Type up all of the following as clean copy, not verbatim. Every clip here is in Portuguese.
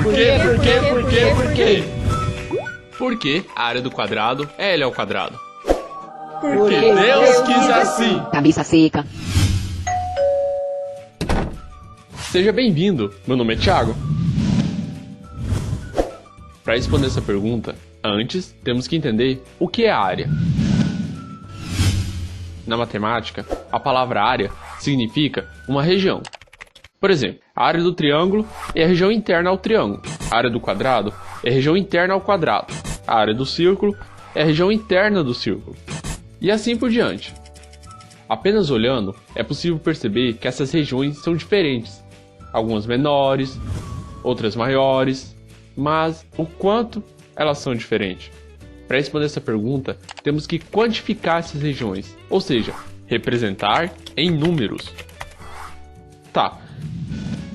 Por quê? Porque a área do quadrado é L ao quadrado. Porque Deus quis assim. Cabeça seca. Seja bem-vindo, meu nome é Thiago. Para responder essa pergunta, antes temos que entender o que é área. Na matemática, a palavra área significa uma região. Por exemplo, a área do triângulo é a região interna ao triângulo. A área do quadrado é a região interna ao quadrado. A área do círculo é a região interna do círculo. E assim por diante. Apenas olhando, é possível perceber que essas regiões são diferentes. Algumas menores, outras maiores, mas o quanto elas são diferentes? Para responder essa pergunta, temos que quantificar essas regiões, ou seja, representar em números. Tá,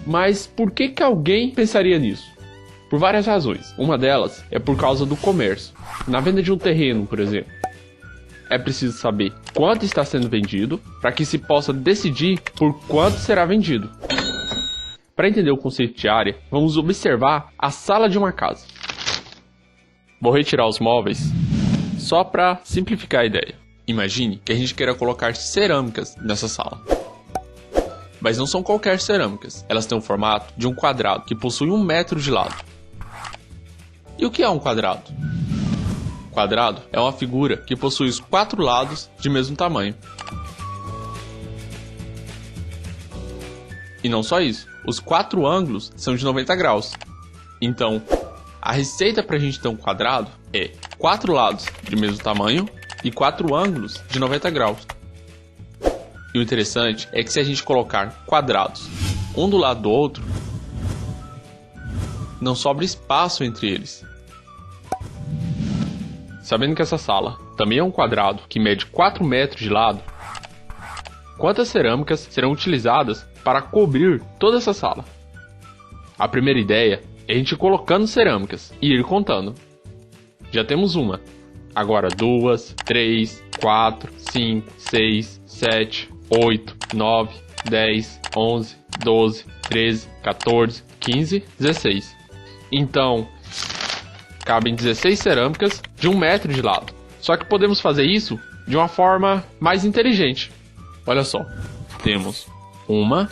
mas por que alguém pensaria nisso? Por várias razões. Uma delas é por causa do comércio. Na venda de um terreno, por exemplo, é preciso saber quanto está sendo vendido para que se possa decidir por quanto será vendido. Para entender o conceito de área, vamos observar a sala de uma casa. Vou retirar os móveis só para simplificar a ideia. Imagine que a gente queira colocar cerâmicas nessa sala. Mas não são qualquer cerâmicas. Elas têm o formato de um quadrado que possui 1 metro de lado. E o que é um quadrado? Quadrado é uma figura que possui os 4 lados de mesmo tamanho. E não só isso, os 4 ângulos são de 90 graus. Então, a receita para a gente ter um quadrado é 4 lados de mesmo tamanho e 4 ângulos de 90 graus. E o interessante é que se a gente colocar quadrados um do lado do outro, não sobra espaço entre eles. Sabendo que essa sala também é um quadrado que mede 4 metros de lado, quantas cerâmicas serão utilizadas para cobrir toda essa sala? A primeira ideia é a gente ir colocando cerâmicas e ir contando. Já temos uma. Agora 2, 3, 4, 5, 6, 7, 8, 9, 10, 11, 12, 13, 14, 15, 16. Então, cabem 16 cerâmicas de 1 metro de lado. Só que podemos fazer isso de uma forma mais inteligente. Olha só, temos 1,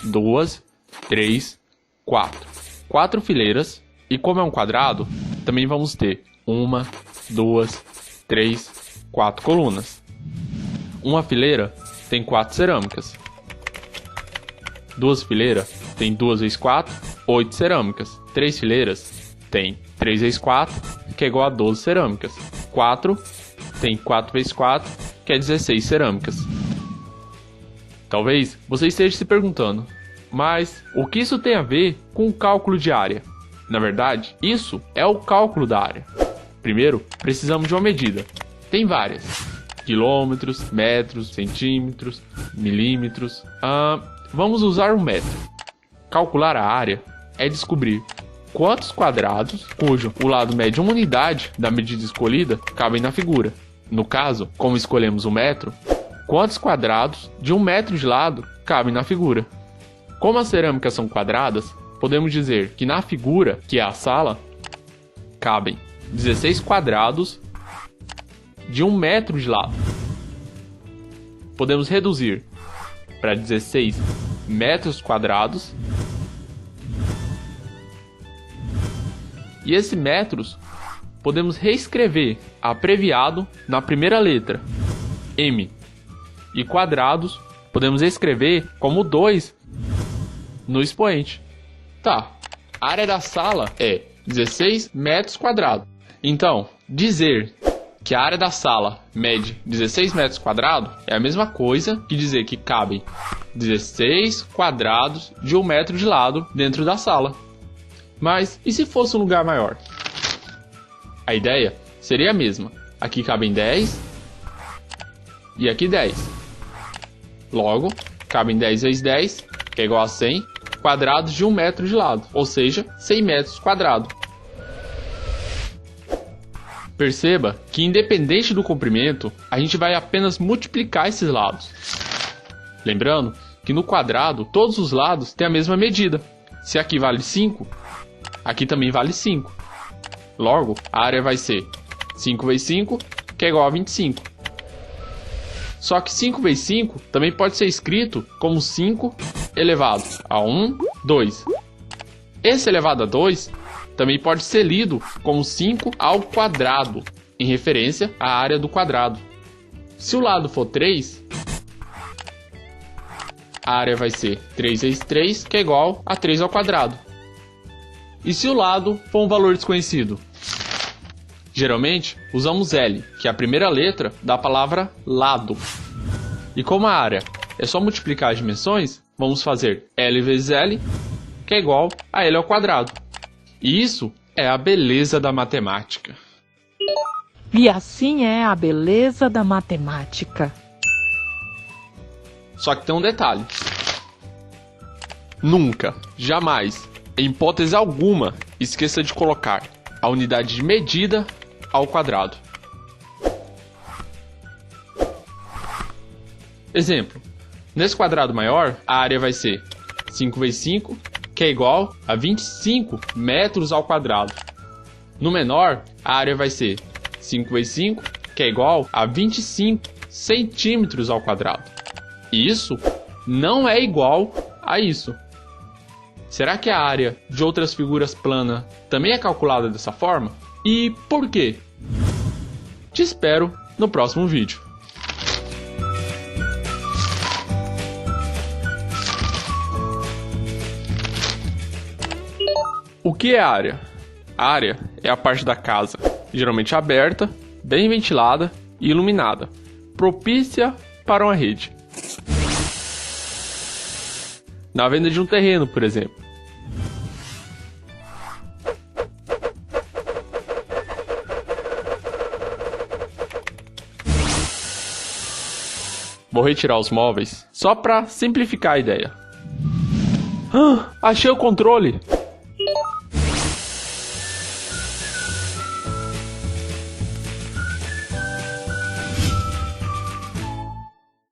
2, 3, 4. 4 fileiras, e como é um quadrado, também vamos ter 1, 2, 3, 4 colunas. Uma fileira tem 4 cerâmicas. 2 fileiras tem 2 vezes 4, 8 cerâmicas. 3 fileiras tem 3 vezes 4, que é igual a 12 cerâmicas. 4 tem 4 vezes 4, que é 16 cerâmicas. Talvez você esteja se perguntando, mas o que isso tem a ver com o cálculo de área? Na verdade, isso é o cálculo da área. Primeiro, precisamos de uma medida. Tem várias. Quilômetros, metros, centímetros, milímetros. Vamos usar um metro. Calcular a área é descobrir quantos quadrados, cujo o lado mede uma unidade da medida escolhida, cabem na figura. No caso, como escolhemos o metro, quantos quadrados de 1 metro de lado cabem na figura. Como as cerâmicas são quadradas, podemos dizer que na figura, que é a sala, cabem 16 quadrados de 1 metro de lado. Podemos reduzir para 16 metros quadrados. E esses metros podemos reescrever abreviado na primeira letra, M. E quadrados podemos escrever como 2 no expoente. Tá, a área da sala é 16 metros quadrados. Então, dizer que a área da sala mede 16 metros quadrados é a mesma coisa que dizer que cabem 16 quadrados de 1 metro de lado dentro da sala. Mas e se fosse um lugar maior? A ideia seria a mesma. Aqui cabem 10 e aqui 10. Logo, cabem 10 vezes 10, que é igual a 100 quadrados de 1 metro de lado, ou seja, 100 metros quadrados. Perceba que, independente do comprimento, a gente vai apenas multiplicar esses lados. Lembrando que no quadrado todos os lados têm a mesma medida. Se aqui vale 5, aqui também vale 5. Logo, a área vai ser 5 vezes 5, que é igual a 25. Só que 5 vezes 5 também pode ser escrito como 5 elevado a 1, 2. Esse elevado a 2 também pode ser lido como 5 ao quadrado, em referência à área do quadrado. Se o lado for 3, a área vai ser 3 vezes 3, que é igual a 3 ao quadrado. E se o lado for um valor desconhecido? Geralmente, usamos L, que é a primeira letra da palavra lado. E como a área é só multiplicar as dimensões, vamos fazer L vezes L, que é igual a L ao quadrado. E isso é a beleza da matemática. E assim é a beleza da matemática. Só que tem um detalhe. Nunca, jamais, em hipótese alguma, esqueça de colocar a unidade de medida ao quadrado. Exemplo. Nesse quadrado maior, a área vai ser 5 vezes 5, que é igual a 25 metros ao quadrado. No menor, a área vai ser 5 vezes 5, que é igual a 25 centímetros ao quadrado. E isso não é igual a isso. Será que a área de outras figuras planas também é calculada dessa forma? E por quê? Te espero no próximo vídeo. O que é área? A área é a parte da casa, geralmente aberta, bem ventilada e iluminada, propícia para uma rede. Na venda de um terreno, por exemplo. Vou retirar os móveis só para simplificar a ideia. Achei o controle!